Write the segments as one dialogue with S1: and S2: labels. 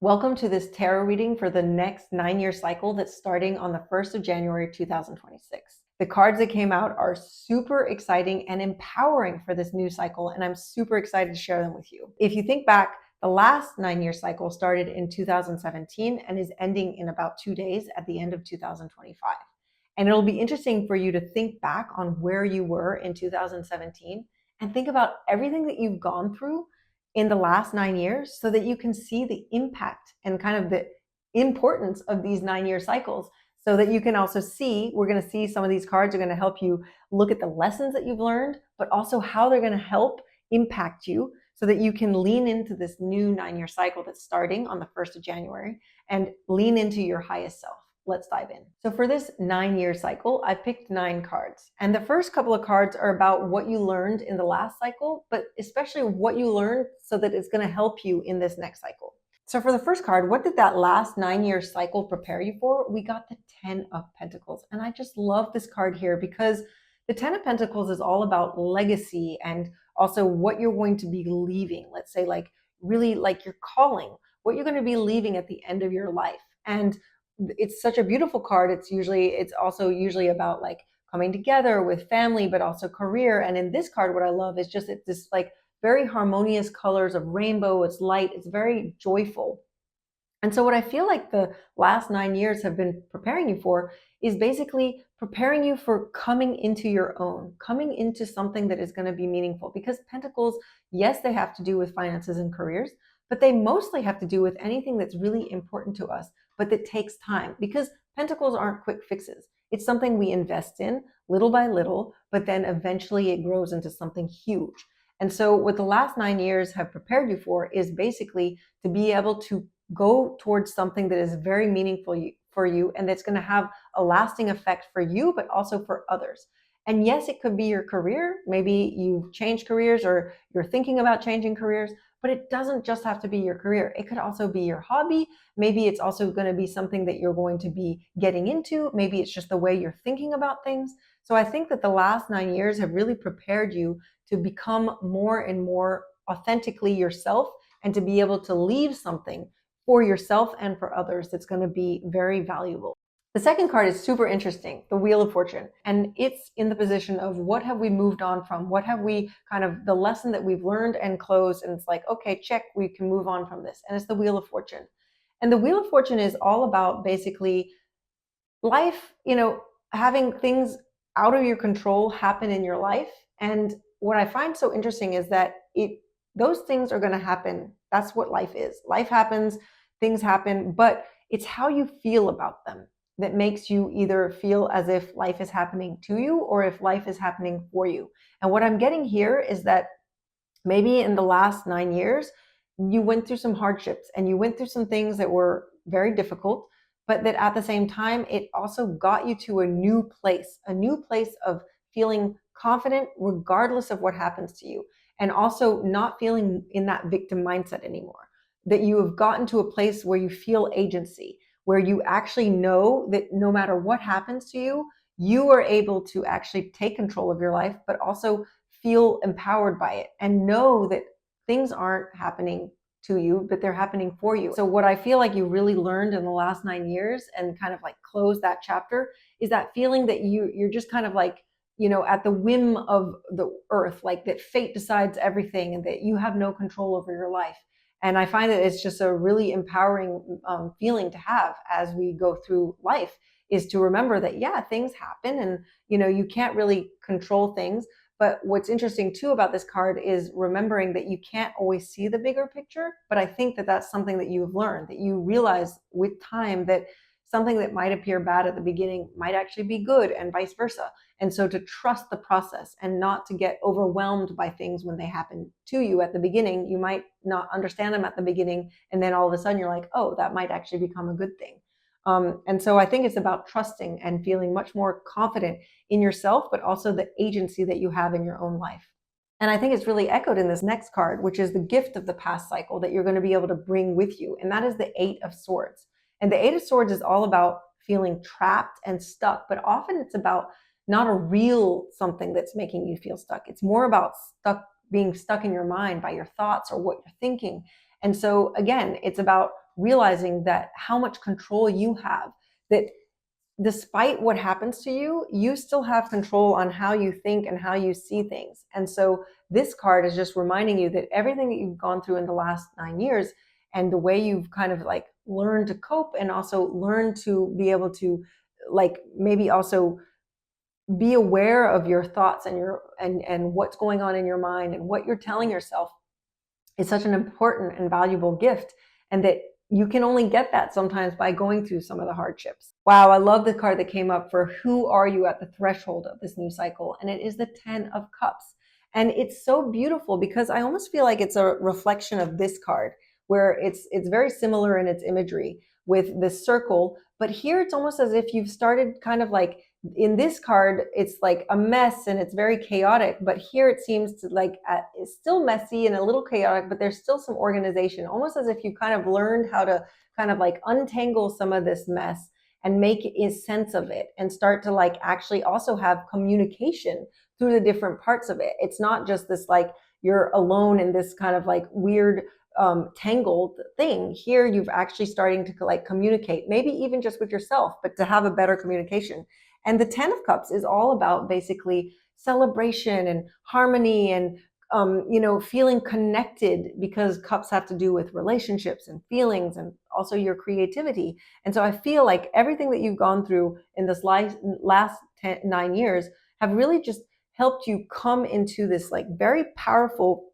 S1: Welcome to this tarot reading for the next 9-year cycle that's starting on the 1st of January 2026. The cards that came out are super exciting and empowering for this new cycle, and I'm super excited to share them with you. If you think back, the last 9-year cycle started in 2017 and is ending in about 2 days at the end of 2025. And it'll be interesting for you to think back on where you were in 2017 and think about everything that you've gone through in the last 9 years so that you can see the impact and kind of the importance of these 9-year cycles, so that you can also see, we're going to see some of these cards are going to help you look at the lessons that you've learned, but also how they're going to help impact you so that you can lean into this new 9-year cycle that's starting on the 1st of January and lean into your highest self. Let's dive in. So for this 9-year cycle, I picked 9 cards. And the first couple of cards are about what you learned in the last cycle, but especially what you learned so that it's going to help you in this next cycle. So for the first card, what did that last 9-year cycle prepare you for? We got the 10 of Pentacles. And I just love this card here because the 10 of Pentacles is all about legacy and also what you're going to be leaving. Let's say like really like your calling, what you're going to be leaving at the end of your life. And it's such a beautiful card. It's also usually about like coming together with family, but also career. And in this card, what I love is just it's this like very harmonious colors of rainbow. It's light. It's very joyful. And so what I feel like the last 9 years have been preparing you for is basically preparing you for coming into your own, coming into something that is going to be meaningful. Because Pentacles, yes, they have to do with finances and careers, but they mostly have to do with anything that's really important to us, but that takes time, because Pentacles aren't quick fixes. It's something we invest in little by little, but then eventually it grows into something huge. And so what the last 9 years have prepared you for is basically to be able to go towards something that is very meaningful for you and that's going to have a lasting effect for you, but also for others. And yes, it could be your career. Maybe you've changed careers or you're thinking about changing careers, but it doesn't just have to be your career. It could also be your hobby. Maybe it's also going to be something that you're going to be getting into. Maybe it's just the way you're thinking about things. So I think that the last 9 years have really prepared you to become more and more authentically yourself and to be able to leave something for yourself and for others that's going to be very valuable. The second card is super interesting, the Wheel of Fortune. And it's in the position of what have we moved on from? What have we kind of the lesson that we've learned and closed? And it's like, okay, check, we can move on from this. And it's the Wheel of Fortune. And the Wheel of Fortune is all about basically life, having things out of your control happen in your life. And what I find so interesting is that those things are going to happen. That's what life is. Life happens, things happen, but it's how you feel about them that makes you either feel as if life is happening to you or if life is happening for you. And what I'm getting here is that maybe in the last 9 years, you went through some hardships and you went through some things that were very difficult, but that at the same time, it also got you to a new place of feeling confident regardless of what happens to you. And also not feeling in that victim mindset anymore, that you have gotten to a place where you feel agency, where you actually know that no matter what happens to you, you are able to actually take control of your life, but also feel empowered by it and know that things aren't happening to you, but they're happening for you. So what I feel like you really learned in the last 9 years and kind of like close that chapter is that feeling that you're just kind of like, at the whim of the earth, like that fate decides everything and that you have no control over your life. And I find that it's just a really empowering feeling to have as we go through life, is to remember that, yeah, things happen and, you can't really control things. But what's interesting too about this card is remembering that you can't always see the bigger picture. But I think that that's something that you've learned, that you realize with time that something that might appear bad at the beginning might actually be good and vice versa. And so to trust the process and not to get overwhelmed by things when they happen to you at the beginning. You might not understand them at the beginning, and then all of a sudden you're like, oh, that might actually become a good thing. And so I think it's about trusting and feeling much more confident in yourself, but also the agency that you have in your own life. And I think it's really echoed in this next card, which is the gift of the past cycle that you're going to be able to bring with you. And that is the 8 of Swords. And the 8 of Swords is all about feeling trapped and stuck, but often it's about not a real something that's making you feel stuck. It's more about being stuck in your mind by your thoughts or what you're thinking. And so again, it's about realizing that how much control you have, that despite what happens to you, you still have control on how you think and how you see things. And so this card is just reminding you that everything that you've gone through in the last 9 years and the way you've kind of like learned to cope and also learned to be able to like maybe also be aware of your thoughts and your and what's going on in your mind and what you're telling yourself is such an important and valuable gift, and that you can only get that sometimes by going through some of the hardships. Wow, I love the card that came up for who are you at the threshold of this new cycle, and it is the 10 of Cups. And it's so beautiful because I almost feel like it's a reflection of this card, where it's very similar in its imagery with this circle, but here it's almost as if you've started kind of like, in this card it's like a mess and it's very chaotic, but here it seems to like it's still messy and a little chaotic, but there's still some organization, almost as if you kind of learned how to kind of like untangle some of this mess and make a sense of it and start to like actually also have communication through the different parts of it. It's not just this like you're alone in this kind of like weird tangled thing. Here you've actually starting to like communicate, maybe even just with yourself, but to have a better communication. And the 10 of Cups is all about basically celebration and harmony and feeling connected, because cups have to do with relationships and feelings and also your creativity. And so I feel like everything that you've gone through in this last 9 years have really just helped you come into this like very powerful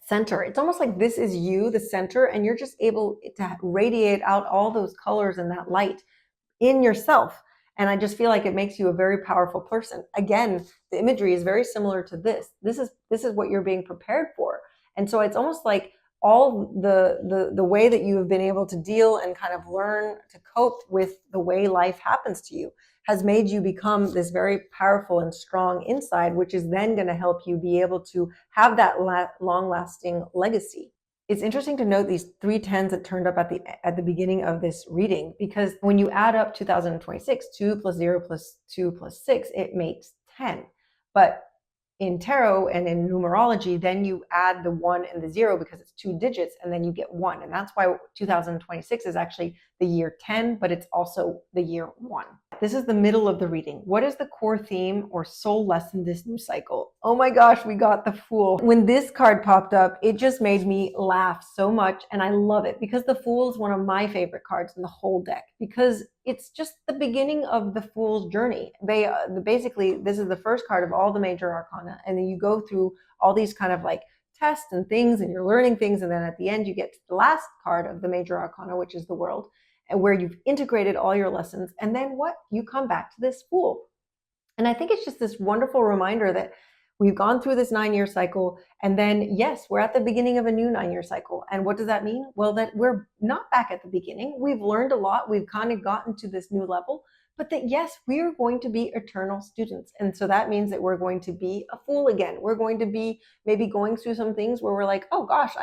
S1: center. It's almost like this is you, the center, and you're just able to radiate out all those colors and that light in yourself. And I just feel like it makes you a very powerful person. Again, the imagery is very similar to this. This is what you're being prepared for. And so it's almost like all the way that you have been able to deal and kind of learn to cope with the way life happens to you has made you become this very powerful and strong inside, which is then going to help you be able to have that long-lasting legacy. It's interesting to note these 3 10s that turned up at the beginning of this reading, because when you add up 2026, 2 plus 0 plus 2 plus 6, it makes 10. But in tarot and in numerology, then you add the 1 and the 0 because it's 2 digits, and then you get 1. And that's why 2026 is actually the year 10, but it's also the year 1. This is the middle of the reading. What is the core theme or soul lesson this new cycle? Oh my gosh, we got the Fool. When this card popped up, it just made me laugh so much, and I love it because the Fool is one of my favorite cards in the whole deck, because it's just the beginning of the Fool's journey. Basically, this is the first card of all the major arcana, and then you go through all these kind of like tests and things, and you're learning things, and then at the end you get to the last card of the major arcana, which is the World, and where you've integrated all your lessons, and then what? You come back to this Fool. And I think it's just this wonderful reminder that we've gone through this 9-year cycle, and then yes, we're at the beginning of a new 9-year cycle. And what does that mean? Well, that we're not back at the beginning. We've learned a lot. We've kind of gotten to this new level, but that yes, we are going to be eternal students. And so that means that we're going to be a fool again. We're going to be maybe going through some things where we're like, oh gosh,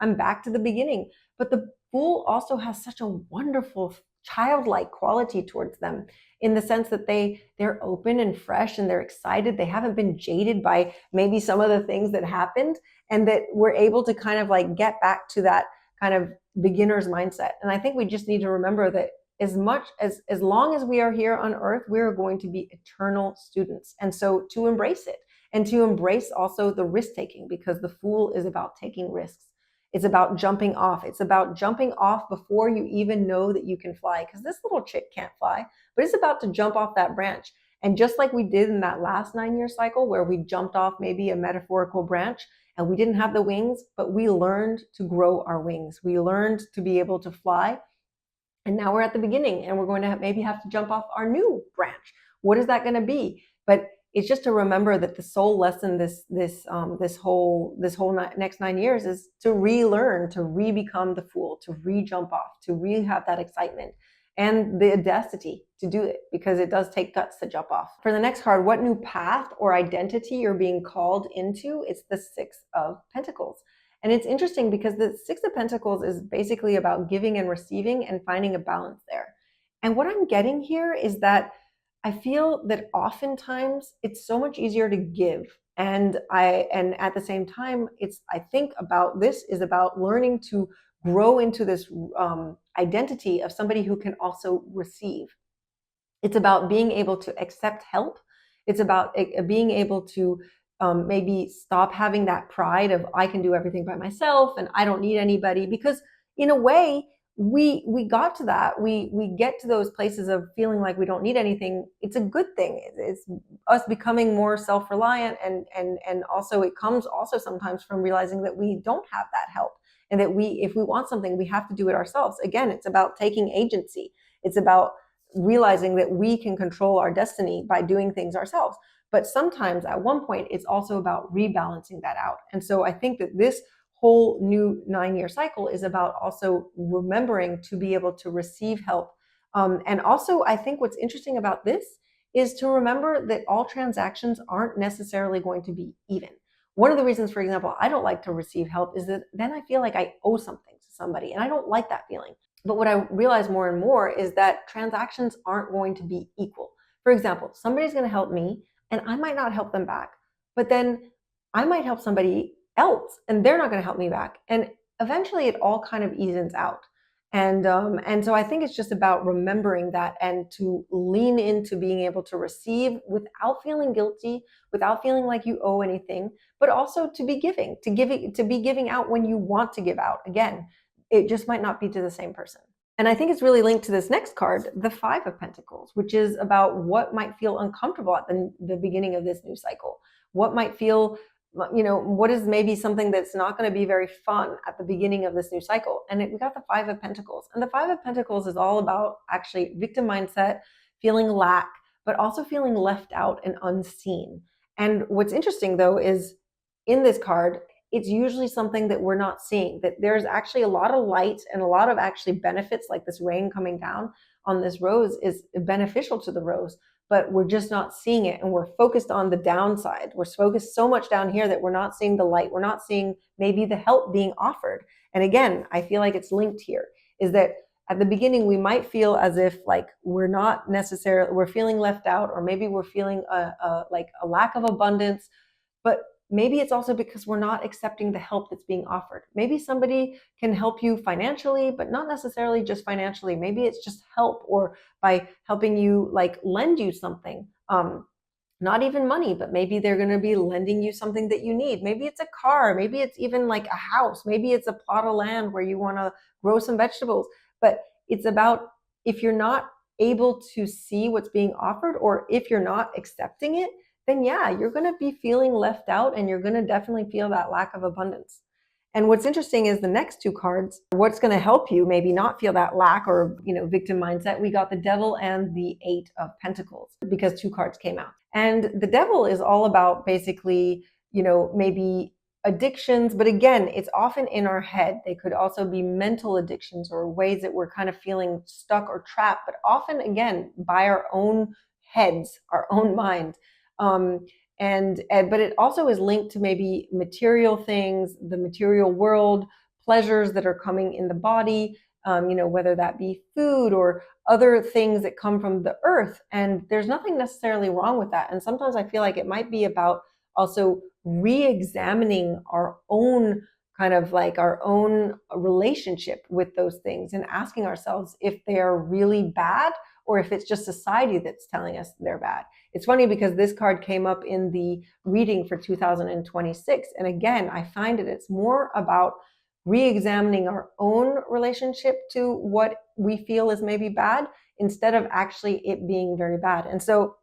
S1: I'm back to the beginning. But the Fool also has such a wonderful childlike quality towards them, in the sense that they're open and fresh and they're excited. They haven't been jaded by maybe some of the things that happened, and that we're able to kind of like get back to that kind of beginner's mindset. And I think we just need to remember that as long as we are here on earth, we are going to be eternal students. And so to embrace it, and to embrace also the risk taking, because the Fool is about taking risks. It's about jumping off. It's about jumping off before you even know that you can fly, because this little chick can't fly, but it's about to jump off that branch. And just like we did in that last 9-year cycle, where we jumped off maybe a metaphorical branch and we didn't have the wings, but we learned to grow our wings. We learned to be able to fly. And now we're at the beginning, and we're going to maybe have to jump off our new branch. What is that going to be? But it's just to remember that the soul lesson this whole next 9 years is to relearn, to re-become the Fool, to re-jump off, to re-have that excitement and the audacity to do it, because it does take guts to jump off. For the next card, what new path or identity you're being called into? It's the 6 of Pentacles. And it's interesting because the 6 of Pentacles is basically about giving and receiving and finding a balance there. And what I'm getting here is that I feel that oftentimes it's so much easier to give. And at the same time, I think about this is about learning to grow into this identity of somebody who can also receive. It's about being able to accept help. It's about being able to maybe stop having that pride of I can do everything by myself and I don't need anybody, because in a way we got to that. We get to those places of feeling like we don't need anything. It's a good thing. It's us becoming more self-reliant, and also it comes also sometimes from realizing that we don't have that help, and that if we want something, we have to do it ourselves. Again, it's about taking agency. It's about realizing that we can control our destiny by doing things ourselves. But sometimes at one point, it's also about rebalancing that out. And so I think that this whole new 9-year cycle is about also remembering to be able to receive help. And also, I think what's interesting about this is to remember that all transactions aren't necessarily going to be even. One of the reasons, for example, I don't like to receive help is that then I feel like I owe something to somebody, and I don't like that feeling. But what I realize more and more is that transactions aren't going to be equal. For example, somebody's going to help me and I might not help them back, but then I might help somebody else and they're not going to help me back. And eventually it all kind of evens out. And so I think it's just about remembering that and to lean into being able to receive without feeling guilty, without feeling like you owe anything, but also to be giving, to be giving out when you want to give out. Again, it just might not be to the same person. And I think it's really linked to this next card, the Five of Pentacles, which is about what might feel uncomfortable at the beginning of this new cycle. What might feel, what is maybe something that's not going to be very fun at the beginning of this new cycle. And we got the Five of Pentacles. And the Five of Pentacles is all about actually victim mindset, feeling lack, but also feeling left out and unseen. And what's interesting, though, is in this card, it's usually something that we're not seeing, that there's actually a lot of light and a lot of actually benefits, like this rain coming down on this rose is beneficial to the rose, but we're just not seeing it. And we're focused on the downside. We're focused so much down here that we're not seeing the light. We're not seeing maybe the help being offered. And again, I feel like it's linked here, is that at the beginning, we might feel as if like we're feeling left out, or maybe we're feeling like a lack of abundance, but maybe it's also because we're not accepting the help that's being offered. Maybe somebody can help you financially, but not necessarily just financially. Maybe it's just help, or by helping you like lend you something. Not even money, but maybe they're going to be lending you something that you need. Maybe it's a car. Maybe it's even like a house. Maybe it's a plot of land where you want to grow some vegetables. But it's about, if you're not able to see what's being offered, or if you're not accepting it, then yeah, you're going to be feeling left out, and you're going to definitely feel that lack of abundance. And what's interesting is the next two cards, what's going to help you maybe not feel that lack or, victim mindset. We got the Devil and the Eight of Pentacles, because two cards came out. And the Devil is all about basically, maybe addictions, but again, it's often in our head. They could also be mental addictions, or ways that we're kind of feeling stuck or trapped, but often, again, by our own heads, our own minds. But it also is linked to maybe material things, the material world, pleasures that are coming in the body, whether that be food or other things that come from the earth. And there's nothing necessarily wrong with that. And sometimes I feel like it might be about also re-examining our own kind of like our own relationship with those things, and asking ourselves if they are really bad, or if it's just society that's telling us they're bad. It's funny because this card came up in the reading for 2026. And again, I find it's more about re-examining our own relationship to what we feel is maybe bad, instead of actually it being very bad. And so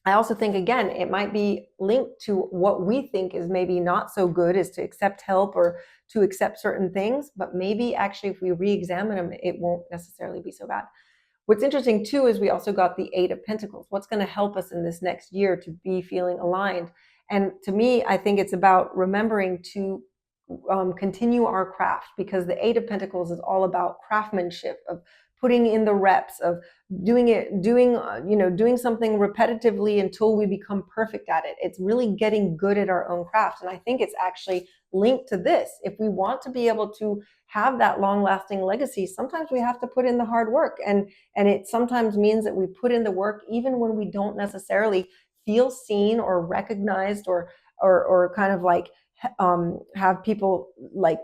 S1: I also think, again, it might be linked to what we think is maybe not so good, is to accept help or to accept certain things. But maybe actually if we re-examine them, it won't necessarily be so bad. What's interesting too is we also got the Eight of Pentacles. What's going to help us in this next year to be feeling aligned? And to me, I think it's about remembering to continue our craft, because the Eight of Pentacles is all about craftsmanship, of putting in the reps, of doing something repetitively until we become perfect at it. It's really getting good at our own craft. And I think it's actually linked to this. If we want to be able to have that long-lasting legacy, sometimes we have to put in the hard work. And it sometimes means that we put in the work even when we don't necessarily feel seen or recognized, or kind of like have people like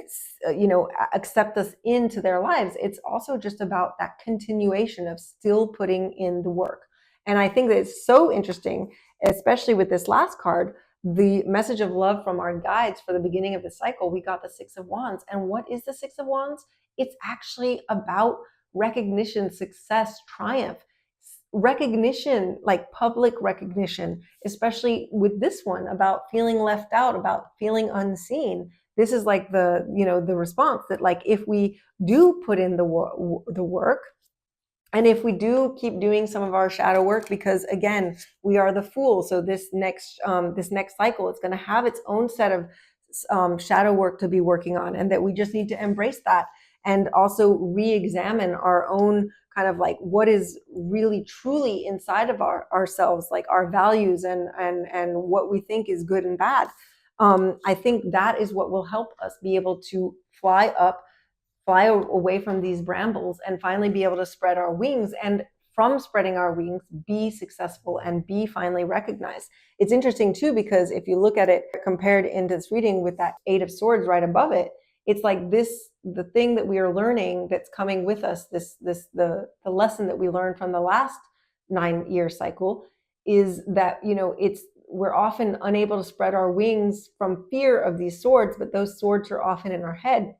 S1: accept us into their lives. It's also just about that continuation of still putting in the work. And I think that it's so interesting, especially with this last card, the message of love from our guides for the beginning of the cycle. We got the Six of Wands. And what is the Six of Wands? It's actually about recognition, success, triumph, recognition, like public recognition, especially with this one about feeling left out, about feeling unseen. This is like the response that, like, if we do put in the work, and if we do keep doing some of our shadow work, because again, we are the Fool, so this next cycle, it's going to have its own set of shadow work to be working on, and that we just need to embrace that, and also re-examine our own kind of like what is really truly inside of ourselves, like our values and what we think is good and bad. I think that is what will help us be able to fly up, fly away from these brambles, and finally be able to spread our wings, and from spreading our wings, be successful and be finally recognized. It's interesting too, because if you look at it compared in this reading with that Eight of Swords right above it, it's like this, the thing that we are learning that's coming with us, the lesson that we learned from the last 9-year cycle is that, we're often unable to spread our wings from fear of these swords, but those swords are often in our head.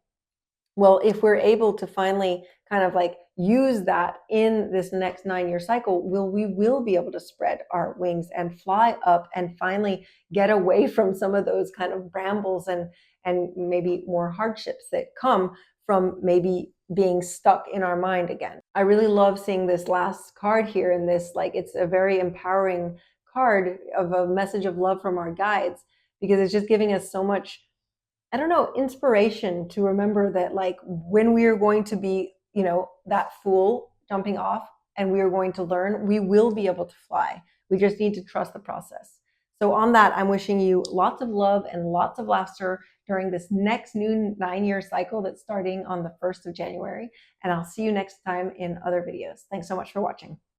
S1: Well, if we're able to finally kind of like use that in this next 9-year cycle, we will be able to spread our wings and fly up and finally get away from some of those kind of brambles and maybe more hardships that come from maybe being stuck in our mind again. I really love seeing this last card here in this, like, it's a very empowering card of a message of love from our guides, because it's just giving us so much, I don't know, inspiration to remember that, like, when we are going to be, that Fool jumping off and we are going to learn, we will be able to fly. We just need to trust the process. So on that, I'm wishing you lots of love and lots of laughter during this next new 9-year cycle that's starting on the 1st of January. And I'll see you next time in other videos. Thanks so much for watching.